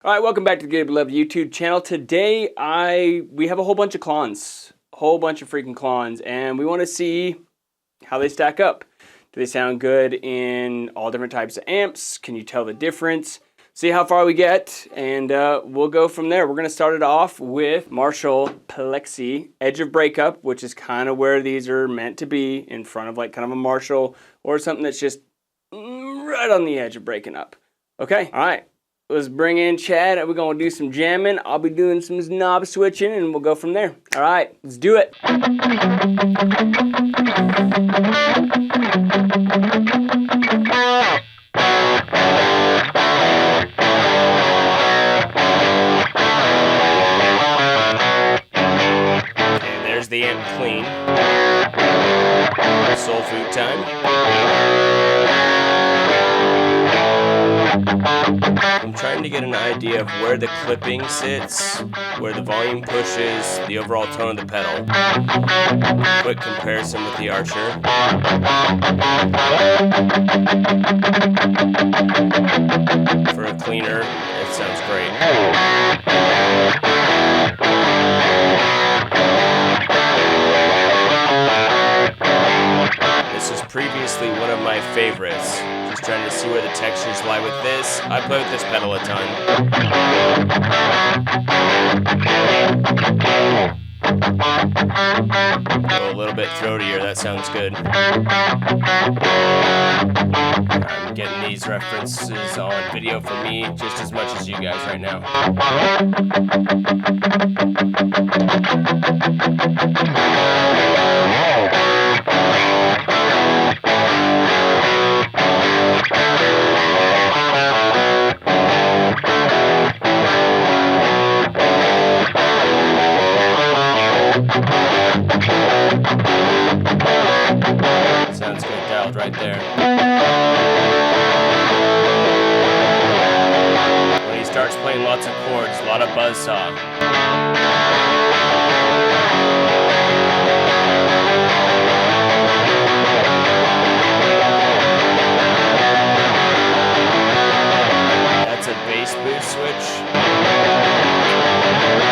All right, welcome back to the Good Beloved YouTube channel. Today, we have a whole bunch of clones, a whole bunch of freaking clones, and we want to see how they stack up. Do they sound good in all different types of amps? Can you tell the difference? See how far we get, and we'll go from there. We're going to start it off with Marshall Plexi Edge of Breakup, which is kind of where these are meant to be, in front of like kind of a Marshall or something that's just right on the edge of breaking up. Okay, all right. Let's bring in Chad and we're going to do some jamming. I'll be doing some knob switching and we'll go from there. All right, let's do it. Okay, there's the amp clean. Soul food time. I'm trying to get an idea of where the clipping sits, where the volume pushes, the overall tone of the pedal. Quick comparison with the Archer. For a cleaner, it sounds great. This was previously one of my favorites. Just trying to see where the textures lie with this. I play with this pedal a ton. Go a little bit throatier, that sounds good. I'm getting these references on video for me just as much as you guys right now. Sounds good dialed right there. When he starts playing lots of chords, a lot of buzzsaw. That's a bass boost switch.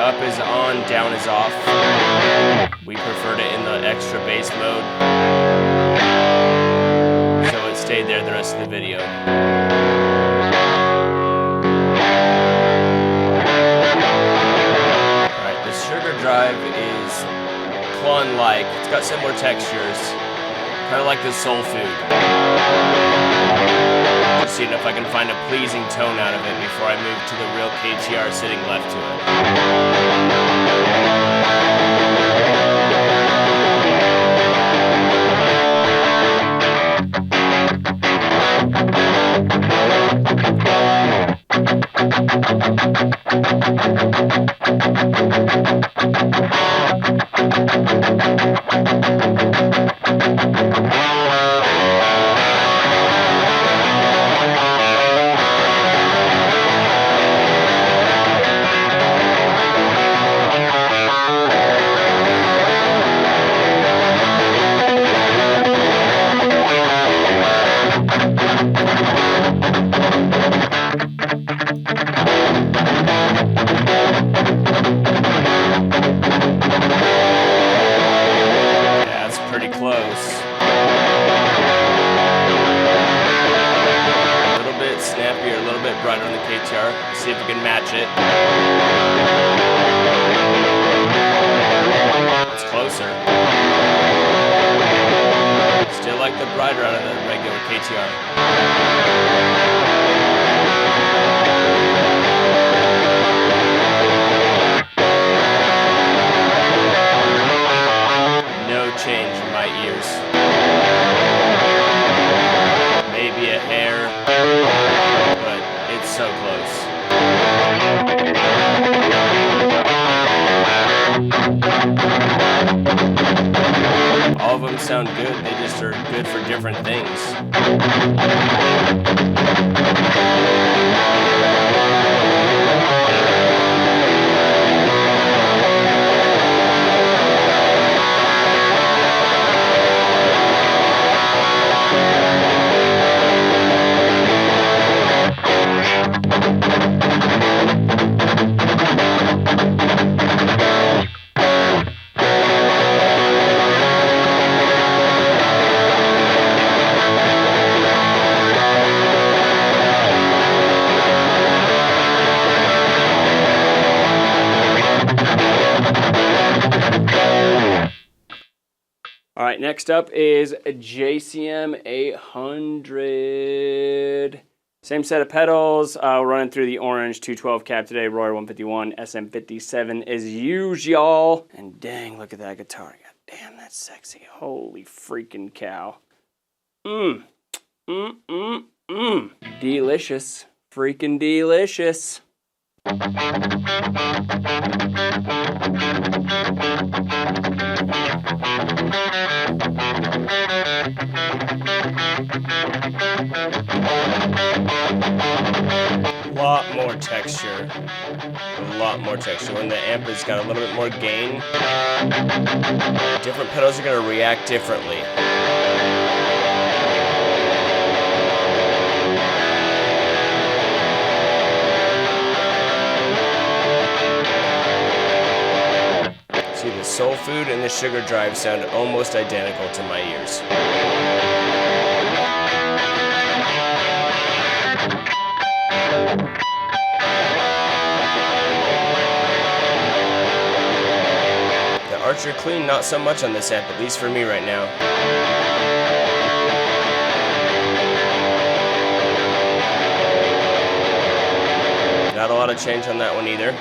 Up is on, down is off. We preferred it in the extra bass mode, so it stayed there the rest of the video. Alright, the Sugar Drive is Klon-like. It's got similar textures, kind of like the Soul Food. Just seeing if I can find a pleasing tone out of it before I move to the real KTR sitting left to it. Snappier, a little bit brighter on the KTR. See if we can match it. It's closer. Still like the brighter out of the regular KTR. No change in my ears. Maybe a hair, but it's so close. All of them sound good, they just are good for different things. right, next up is a JCM 800. Same set of pedals. Running through the orange 212 cab today. Royer 151, SM57 as usual. And dang, look at that guitar. God damn, that's sexy. Holy freaking cow. Delicious. Freaking delicious. Lot more texture. A lot more texture. When the amp has got a little bit more gain, different pedals are going to react differently. See, the Soul Food and the Sugar Drive sound almost identical to my ears. The Archer Clean, not so much on this amp, at least for me right now. Not a lot of change on that one either.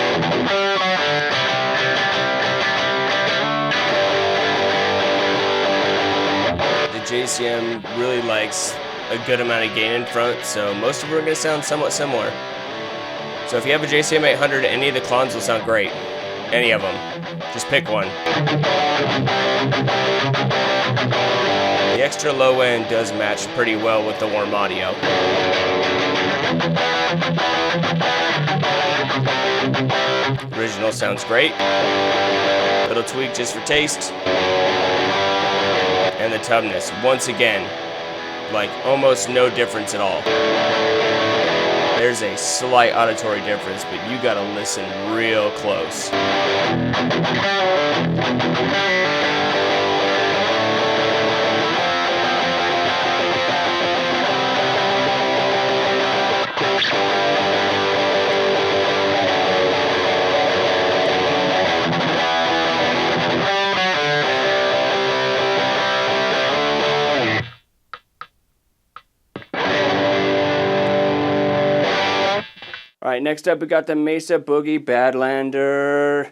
The JCM really likes a good amount of gain in front, so most of them are going to sound somewhat similar. So if you have a JCM 800, any of the Klones will sound great. Any of them. Just pick one. The extra low end does match pretty well with the warm audio. Original sounds great. Little tweak just for taste. And the tubness, once again, like almost no difference at all. There's a slight auditory difference, but you gotta listen real close. All right, next up we got the Mesa Boogie Badlander.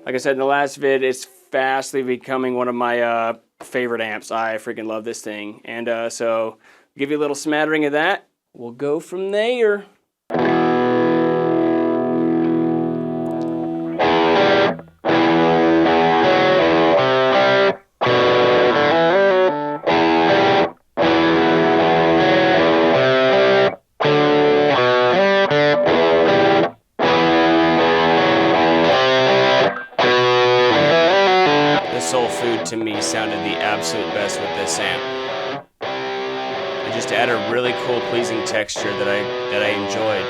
Like I said in the last vid, it's fastly becoming one of my favorite amps. I freaking love this thing. And so, give you a little smattering of that. We'll go from there. Soul Food to me sounded the absolute best with this amp. It just added a really cool, pleasing texture that I enjoyed.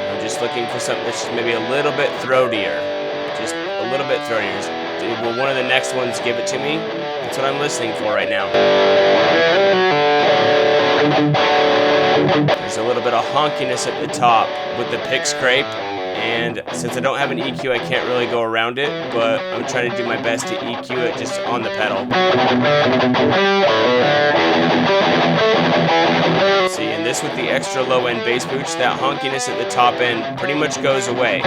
I'm just looking for something that's just maybe a little bit throatier. Just a little bit throatier. Will one of the next ones give it to me? That's what I'm listening for right now. There's a little bit of honkiness at the top with the pick scrape, and since I don't have an EQ, I can't really go around it, but I'm trying to do my best to EQ it just on the pedal. See, and this with the extra low end bass booch, that honkiness at the top end pretty much goes away.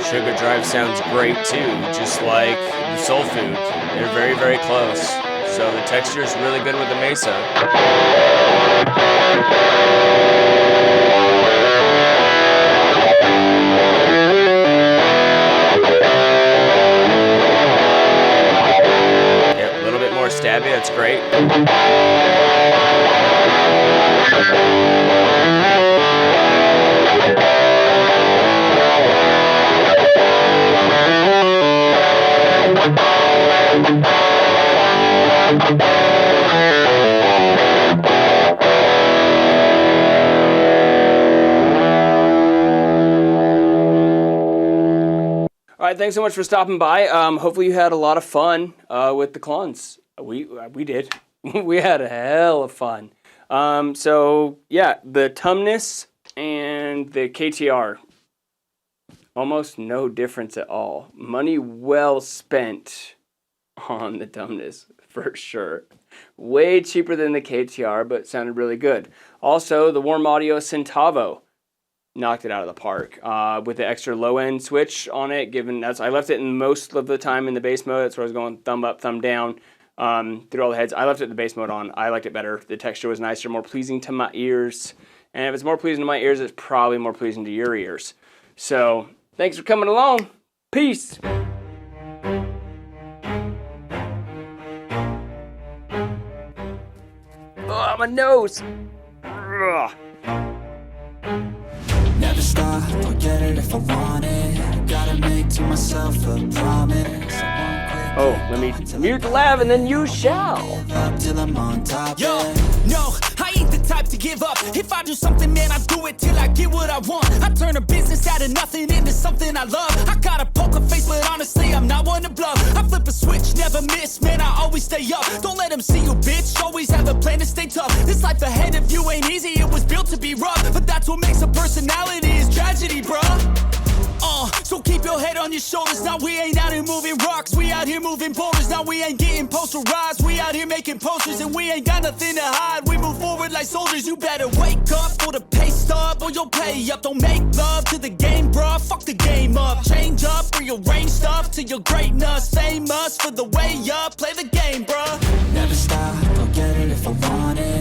Sugar Drive sounds great too, just like the Soul Food. They're very, very close. So the texture is really good with the Mesa. Yep, a little bit more stabby, that's great. right, thanks so much for stopping by. Hopefully you had a lot of fun with the clones. We did. We had a hell of fun. So yeah, the Tumnus and the KTR, almost no difference at all. Money well spent on the Tumnus, for sure. Way cheaper than the KTR, but sounded really good. Also, the Warm Audio Centavo knocked it out of the park with the extra low end switch on it. Given that's, I left it in most of the time in the bass mode. That's where I was going thumb up, thumb down through all the heads. I left it in the bass mode on. I liked it better. The texture was nicer, more pleasing to my ears. And if it's more pleasing to my ears, it's probably more pleasing to your ears. So thanks for coming along. Peace. Oh, my nose. Ugh. Never stop, I'll get it if I want it. Gotta make to myself a promise. Oh, let me mute the lav and then you shall. Up till I'm on top. Yo, no, I ain't the type to give up. If I do something, man, I do it till I get what I want. I turn a business out of nothing into something I love. I got a poker face, but honestly, I'm not one to bluff. I flip a switch, never miss, man, I always stay up. Don't let them see you, bitch, always have a plan to stay tough. This life ahead of you ain't easy, it was built to be rough. But that's what makes a personality, is tragedy, bruh. So keep your head on your shoulders. Now we ain't out here moving rocks, we out here moving boulders. Now we ain't getting posterized, we out here making posters. And we ain't got nothing to hide, we move forward like soldiers. You better wake up for the pay stub or you'll pay up. Don't make love to the game, bruh, fuck the game up. Change up, rearrange stuff to your greatness. Famous for the way up, play the game, bruh.